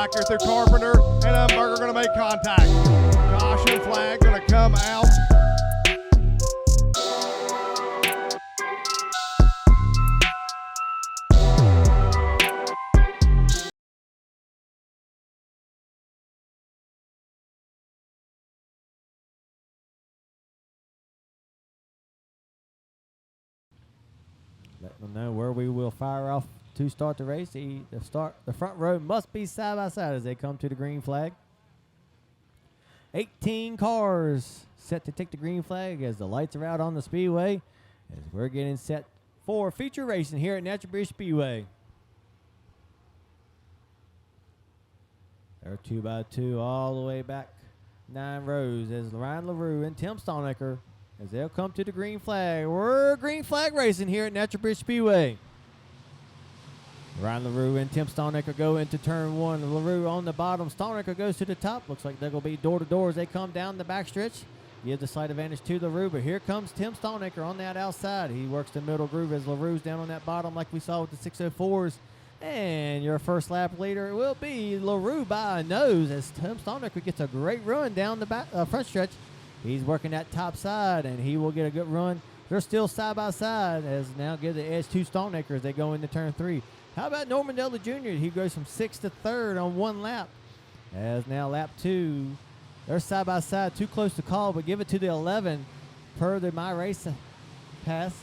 back here through Carpenter, and Umberger going to make contact. Caution flag going to come out. Let them know where we will fire off to start the race. The front row must be side by side as they come to the green flag. 18 cars set to take the green flag as the lights are out on the Speedway as we're getting set for feature racing here at Natural Bridge Speedway. They're 2x2 all the way back 9 rows as Ryan LaRue and Tim Stonecker as they'll come to the green flag. We're green flag racing here at Natural Bridge Speedway. Ryan LaRue and Tim Stonecker go into turn 1. LaRue on the bottom. Stonecker goes to the top. Looks like they're going to be door to door as they come down the backstretch. Give the slight advantage to LaRue, but here comes Tim Stonecker on that outside. He works the middle groove as LaRue's down on that bottom like we saw with the 604s. And your first lap leader will be LaRue by a nose as Tim Stonecker gets a great run down the back, front stretch. He's working that top side, and he will get a good run. They're still side by side as now give the edge to Stonecker as they go into turn 3. How about Norman Della Jr.? He goes from 6th to 3rd on 1 lap. As now lap 2, they're side by side, too close to call, but give it to the 11 per the MyRacePass. As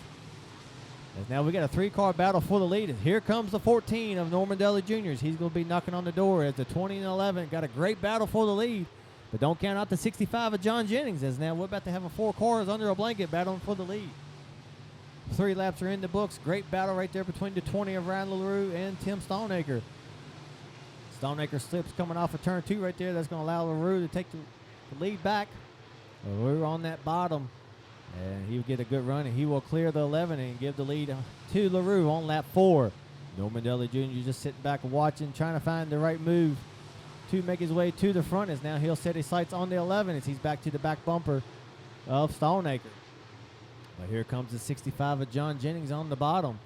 now we got a 3-car battle for the lead. Here comes the 14 of Norman Della Jr. He's going to be knocking on the door as the 20 and 11 got a great battle for the lead. But don't count out the 65 of John Jennings as now we're about to have 4 cars under a blanket battling for the lead. 3 laps are in the books. Great battle right there between the 20 of Ryan LaRue and Tim Stonecker. Stonecker slips coming off of turn 2 right there. That's going to allow LaRue to take the lead back. LaRue on that bottom. And he'll get a good run, and he will clear the 11 and give the lead to LaRue on lap 4. Norman Della Jr. just sitting back and watching, trying to find the right move to make his way to the front as now he'll set his sights on the 11 as he's back to the back bumper of Stonecker. But here comes the 65 of John Jennings on the bottom.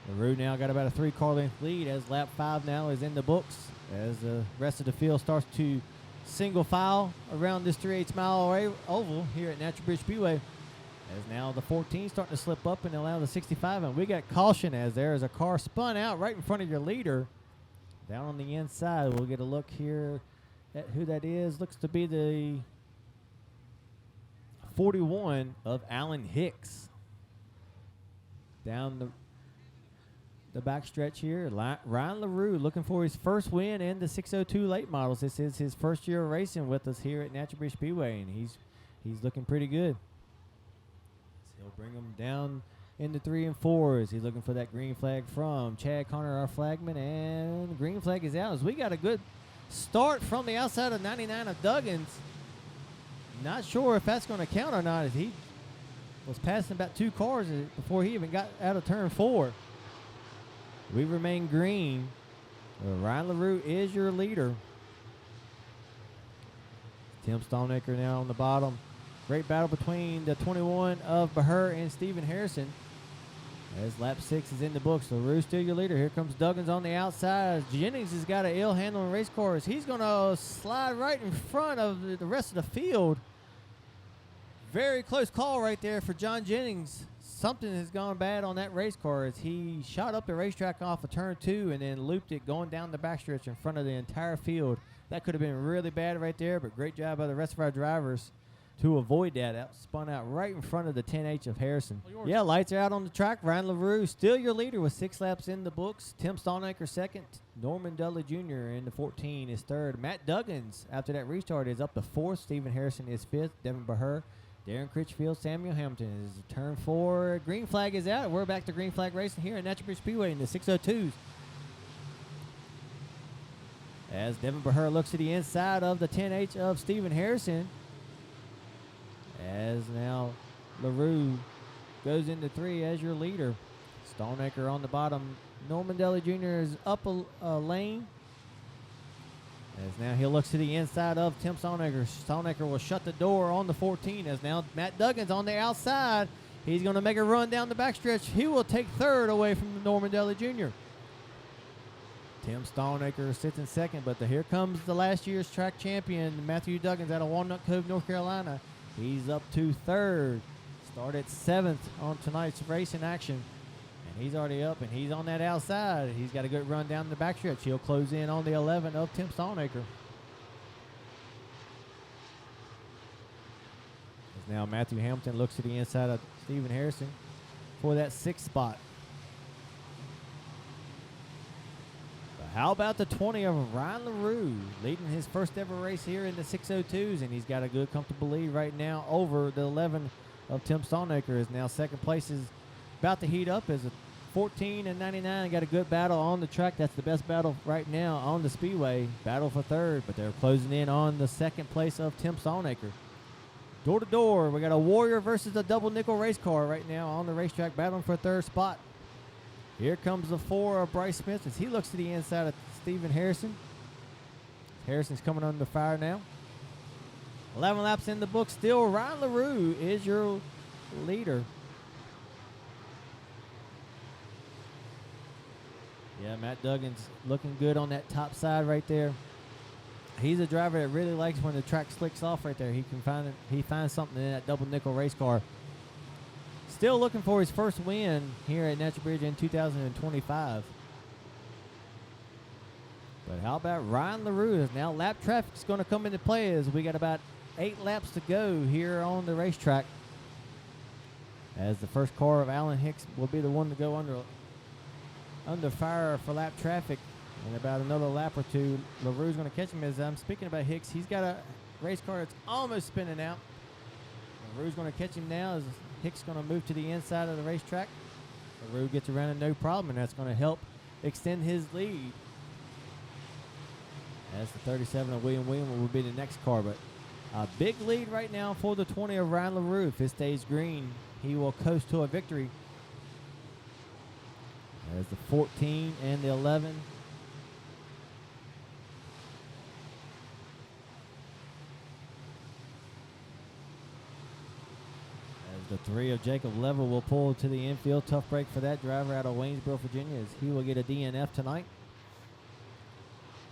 LaRue now got about a 3-car length lead as lap 5 now is in the books as the rest of the field starts to single file around this 3/8 mile oval here at Natural Bridge Speedway. As now the 14 starting to slip up and allow the 65, and we got caution as there is a car spun out right in front of your leader. Down on the inside, we'll get a look here at who that is. Looks to be the 41 of Alan Hicks. Down the back stretch here, Ryan LaRue looking for his first win in the 602 late models. This is his first year racing with us here at Natural Bridge Speedway, and he's looking pretty good. So he'll bring them down in the 3 and 4s. He's looking for that green flag from Chad Connor, our flagman, and the green flag is out as we got a good start from the outside of 99 of Duggins. Not sure if that's going to count or not as he was passing about 2 cars before he even got out of turn 4. We remain green. Ryan LaRue is your leader. Tim Stonecker now on the bottom. Great battle between the 21 of Baher and Stephen Harrison. As lap 6 is in the books, LaRue still your leader. Here comes Duggins on the outside. Jennings has got an ill handle in race cars. He's going to slide right in front of the rest of the field. Very close call right there for John Jennings. Something has gone bad on that race car as he shot up the racetrack off of turn 2 and then looped it going down the backstretch in front of the entire field. That could have been really bad right there, but great job by the rest of our drivers to avoid that. That spun out right in front of the 10H of Harrison. Yeah, lights are out on the track. Ryan LaRue still your leader with 6 laps in the books. Tim Stonecker second. Norman Della Jr. in the 14 is third. Matt Duggins, after that restart, is up to 4th. Stephen Harrison is 5th. Devin Baher, Darren Critchfield, Samuel Hamilton is turn 4. Green flag is out. We're back to green flag racing here at Natural Bridge Speedway in the 602s. As Devin Baher looks to the inside of the 10H of Stephen Harrison. As now LaRue goes into 3 as your leader. Stonecker on the bottom. Norman Della Jr. is up a lane. As now he looks to the inside of Tim Stonecker. Stonecker will shut the door on the 14 as now Matt Duggins on the outside. He's going to make a run down the backstretch. He will take 3rd away from Norman Della Jr. Tim Stalnaker sits in second, but here comes the last year's track champion, Matthew Duggins out of Walnut Cove, North Carolina. He's up to third. Started seventh on tonight's race in action. And he's already up, and he's on that outside. He's got a good run down the backstretch. He'll close in on the 11 of Tim Stalnaker. As now Matthew Hamilton looks to the inside of Stephen Harrison for that sixth spot. How about the 20 of Ryan LaRue, leading his first ever race here in the 602s, and he's got a good, comfortable lead right now over the 11 of Tim Stalnaker. Is now second place is about to heat up as a 14 and 99. Got a good battle on the track. That's the best battle right now on the Speedway. Battle for third, but they're closing in on the second place of Tim Stalnaker. Door to door, we got a Warrior versus a double nickel race car right now on the racetrack battling for third spot. Here comes the 4 of Bryce Smith as he looks to the inside of Stephen Harrison. Harrison's coming under fire now. 11 laps in the book. Still, Ryan LaRue is your leader. Yeah, Matt Duggins looking good on that top side right there. He's a driver that really likes when the track slicks off right there. He finds something in that double nickel race car. Still looking for his first win here at Natural Bridge in 2025. But how about Ryan LaRue? Now lap traffic is going to come into play as we got about 8 laps to go here on the racetrack. As the first car of Alan Hicks will be the one to go under fire for lap traffic. In about another lap or two, LaRue's going to catch him. As I'm speaking about Hicks, he's got a race car that's almost spinning out. LaRue's going to catch him now as Hicks going to move to the inside of the racetrack. LaRue gets around it no problem, and that's going to help extend his lead. As the 37 of William will be the next car, but a big lead right now for the 20 of Ryan LaRue. If it stays green, he will coast to a victory. As the 14 and the 11. The 3 of Jacob Level will pull to the infield. Tough break for that driver out of Waynesboro, Virginia, as he will get a DNF tonight.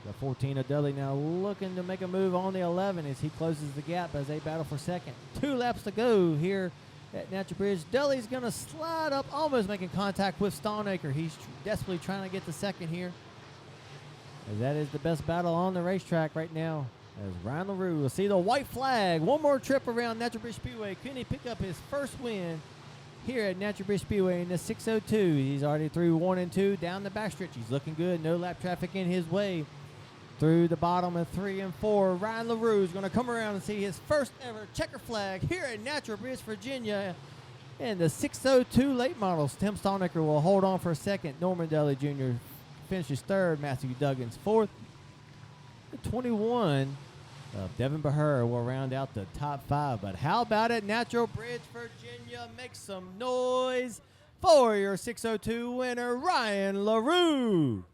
The 14 of Dudley now looking to make a move on the 11 as he closes the gap as they battle for second. 2 laps to go here at Natural Bridge. Dudley's going to slide up, almost making contact with Stalnaker. He's desperately trying to get the second here, as that is the best battle on the racetrack right now. As Ryan LaRue will see the white flag. One more trip around Natural Bridge Speedway. Can he pick up his first win here at Natural Bridge Speedway in the 602? He's already through 1 and 2 down the backstretch. He's looking good. No lap traffic in his way. Through the bottom of 3 and 4, Ryan LaRue is going to come around and see his first ever checker flag here at Natural Bridge, Virginia. In the 602 late models, Tim Stalnaker will hold on for a second. Norman Dudley Jr. finishes third. Matthew Duggins fourth. The 21 of Devin Beher will round out the top 5. But how about it? Natural Bridge, Virginia, make some noise for your 602 winner, Ryan LaRue.